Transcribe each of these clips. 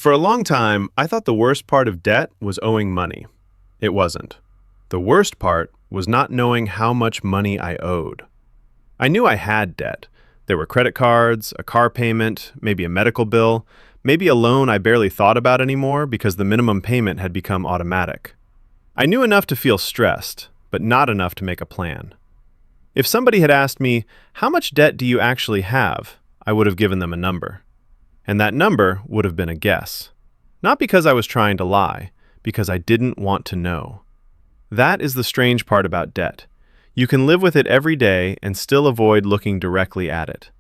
For a long time, I thought the worst part of debt was owing money. It wasn't. The worst part was not knowing how much money I owed. I knew I had debt. There were credit cards, a car payment, maybe a medical bill, maybe a loan I barely thought about anymore because the minimum payment had become automatic. I knew enough to feel stressed, but not enough to make a plan. If somebody had asked me, "How much debt do you actually have?" I would have given them a number. And that number would have been a guess. Not because I was trying to lie, because I didn't want to know. That is the strange part about debt. You can live with it every day and still avoid looking directly at it.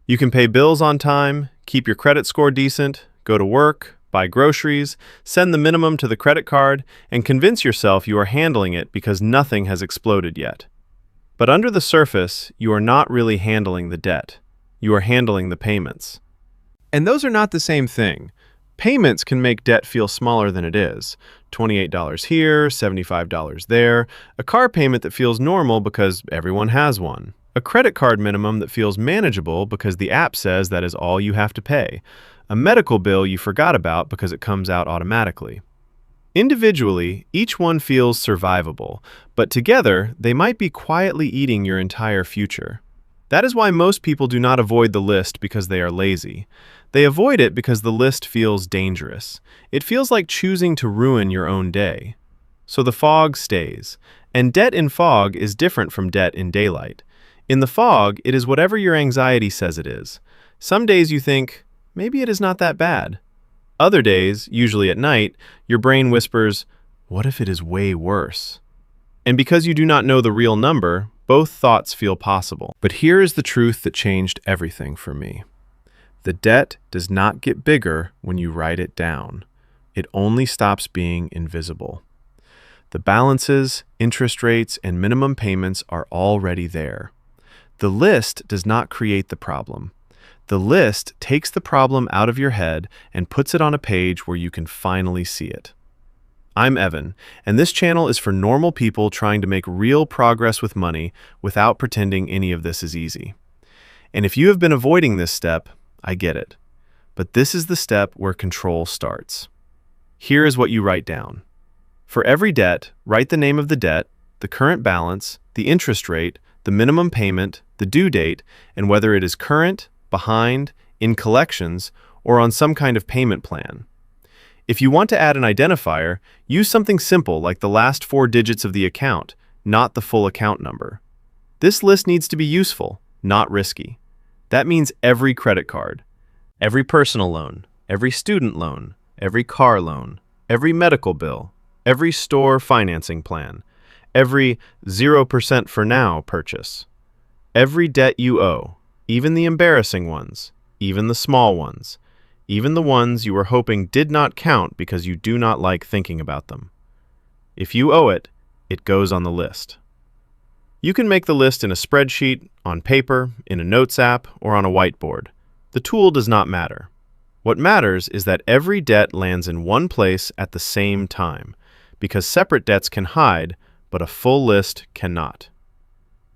You can pay bills on time, keep your credit score decent, go to work, buy groceries, send the minimum to the credit card, and convince yourself you are handling it because nothing has exploded yet. But under the surface, you are not really handling the debt. You are handling the payments. And those are not the same thing. Payments can make debt feel smaller than it is. $28 here, $75 there. A car payment that feels normal because everyone has one. A credit card minimum that feels manageable because the app says that is all you have to pay. A medical bill you forgot about because it comes out automatically. Individually, each one feels survivable, but together, they might be quietly eating your entire future. That is why most people do not avoid the list because they are lazy. They avoid it because the list feels dangerous. It feels like choosing to ruin your own day. So the fog stays. And debt in fog is different from debt in daylight. In the fog, it is whatever your anxiety says it is. Some days you think, maybe it is not that bad. Other days, usually at night, your brain whispers, what if it is way worse? And because you do not know the real number, both thoughts feel possible. But here is the truth that changed everything for me. The debt does not get bigger when you write it down. It only stops being invisible. The balances, interest rates, and minimum payments are already there. The list does not create the problem. The list takes the problem out of your head and puts it on a page where you can finally see it. I'm Evan, and this channel is for normal people trying to make real progress with money without pretending any of this is easy. And if you have been avoiding this step, I get it. But this is the step where control starts. Here is what you write down. For every debt, write the name of the debt, the current balance, the interest rate, the minimum payment, the due date, and whether it is current, behind, in collections, or on some kind of payment plan. If you want to add an identifier, use something simple like the last 4 digits of the account, not the full account number. This list needs to be useful, not risky. That means every credit card, every personal loan, every student loan, every car loan, every medical bill, every store financing plan, every 0% for now purchase, every debt you owe, even the embarrassing ones, even the small ones, even the ones you were hoping did not count because you do not like thinking about them. If you owe it, it goes on the list. You can make the list in a spreadsheet, on paper, in a notes app, or on a whiteboard. The tool does not matter. What matters is that every debt lands in one place at the same time, because separate debts can hide, but a full list cannot.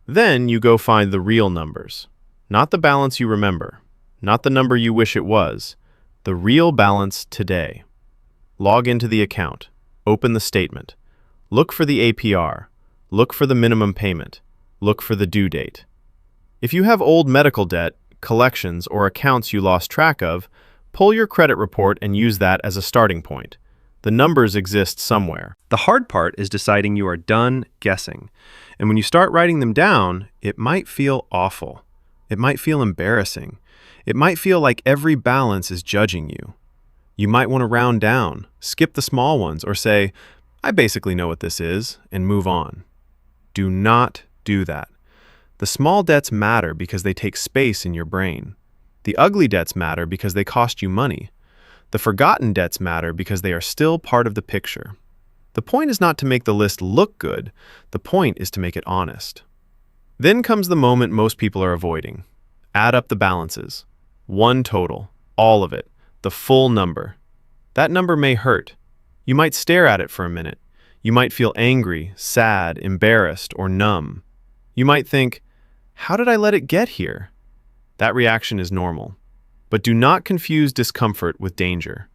Then you go find the real numbers. Not the balance you remember, not the number you wish it was, the real balance today. Log into the account, open the statement, look for the APR, look for the minimum payment, look for the due date. If you have old medical debt, collections, or accounts you lost track of, pull your credit report and use that as a starting point. The numbers exist somewhere. The hard part is deciding you are done guessing. And when you start writing them down, it might feel awful. It might feel embarrassing. It might feel like every balance is judging you. You might want to round down, skip the small ones, or say, I basically know what this is, and move on. Do not do that. The small debts matter because they take space in your brain. The ugly debts matter because they cost you money. The forgotten debts matter because they are still part of the picture. The point is not to make the list look good. The point is to make it honest. Then comes the moment most people are avoiding. Add up the balances. One total, all of it, the full number. That number may hurt. You might stare at it for a minute. You might feel angry, sad, embarrassed, or numb. You might think, how did I let it get here? That reaction is normal. But do not confuse discomfort with danger.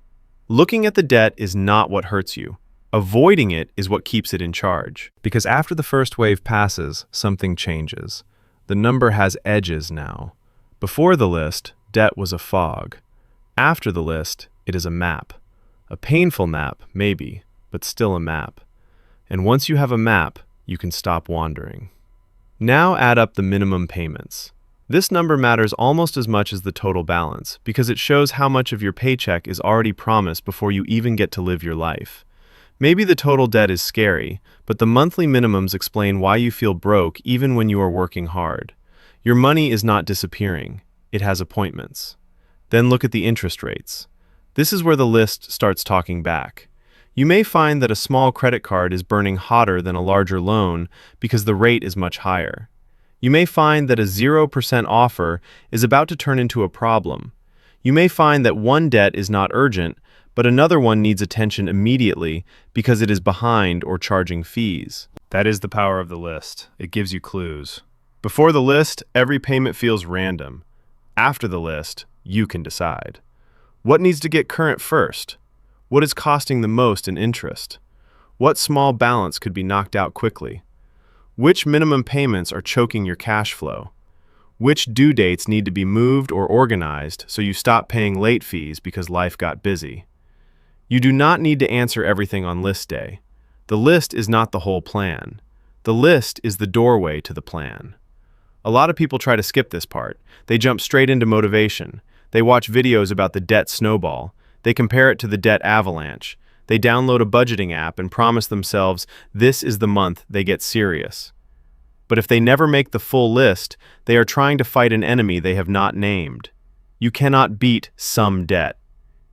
Looking at the debt is not what hurts you. Avoiding it is what keeps it in charge. Because after the first wave passes, something changes. The number has edges now. Before the list, debt was a fog. After the list, it is a map. A painful map, maybe, but still a map. And once you have a map, you can stop wandering. Now add up the minimum payments. This number matters almost as much as the total balance because it shows how much of your paycheck is already promised before you even get to live your life. Maybe the total debt is scary, but the monthly minimums explain why you feel broke even when you are working hard. Your money is not disappearing. It has appointments. Then look at the interest rates. This is where the list starts talking back. You may find that a small credit card is burning hotter than a larger loan because the rate is much higher. You may find that a 0% offer is about to turn into a problem. You may find that one debt is not urgent, but another one needs attention immediately because it is behind or charging fees. That is the power of the list. It gives you clues. Before the list, every payment feels random. After the list, you can decide. What needs to get current first? What is costing the most in interest? What small balance could be knocked out quickly? Which minimum payments are choking your cash flow? Which due dates need to be moved or organized so you stop paying late fees because life got busy? You do not need to answer everything on list day. The list is not the whole plan. The list is the doorway to the plan. A lot of people try to skip this part. They jump straight into motivation. They watch videos about the debt snowball. They compare it to the debt avalanche. They download a budgeting app and promise themselves this is the month they get serious. But if they never make the full list, they are trying to fight an enemy they have not named. You cannot beat some debt.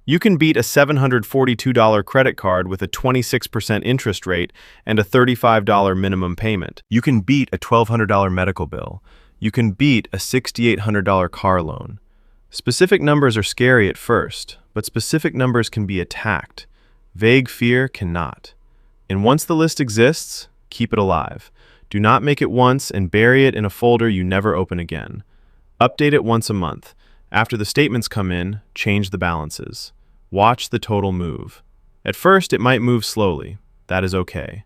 You can beat a $742 credit card with a 26% interest rate and a $35 minimum payment. You can beat a $1,200 medical bill. You can beat a $6,800 car loan. Specific numbers are scary at first, but specific numbers can be attacked. Vague fear cannot. And once the list exists, keep it alive. Do not make it once and bury it in a folder you never open again. Update it once a month. After the statements come in, change the balances. Watch the total move. At first, it might move slowly. That is okay.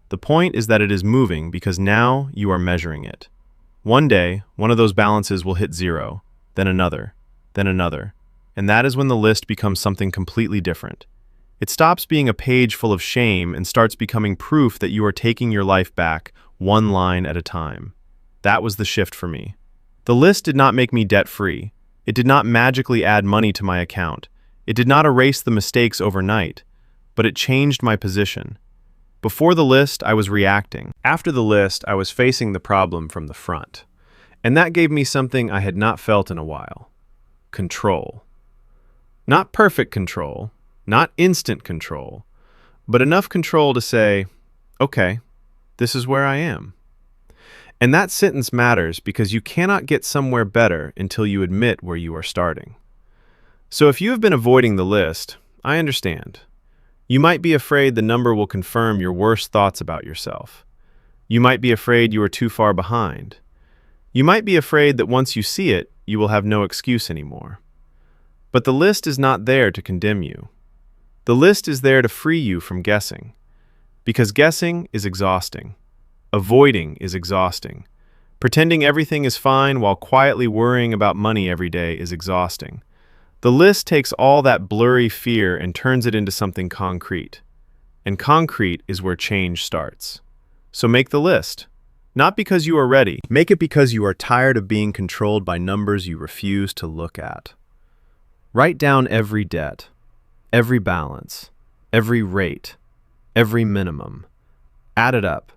The point is that it is moving because now you are measuring it. One day, one of those balances will hit zero, then another, and that is when the list becomes something completely different. It stops being a page full of shame and starts becoming proof that you are taking your life back, one line at a time. That was the shift for me. The list did not make me debt-free. It did not magically add money to my account. It did not erase the mistakes overnight, but it changed my position. Before the list, I was reacting. After the list, I was facing the problem from the front. And that gave me something I had not felt in a while. Control. Not perfect control, not instant control, but enough control to say, okay, this is where I am. And that sentence matters because you cannot get somewhere better until you admit where you are starting. So if you have been avoiding the list, I understand. You might be afraid the number will confirm your worst thoughts about yourself. You might be afraid you are too far behind. You might be afraid that once you see it, you will have no excuse anymore. But the list is not there to condemn you. The list is there to free you from guessing. Because guessing is exhausting. Avoiding is exhausting. Pretending everything is fine while quietly worrying about money every day is exhausting. The list takes all that blurry fear and turns it into something concrete. And concrete is where change starts. So make the list. Not because you are ready. Make it because you are tired of being controlled by numbers you refuse to look at. Write down every debt, every balance, every rate, every minimum. Add it up.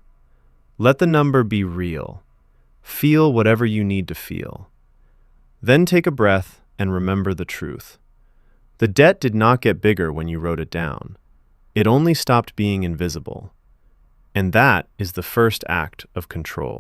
Let the number be real. Feel whatever you need to feel. Then take a breath and remember the truth. The debt did not get bigger when you wrote it down. It only stopped being invisible. And that is the first act of control.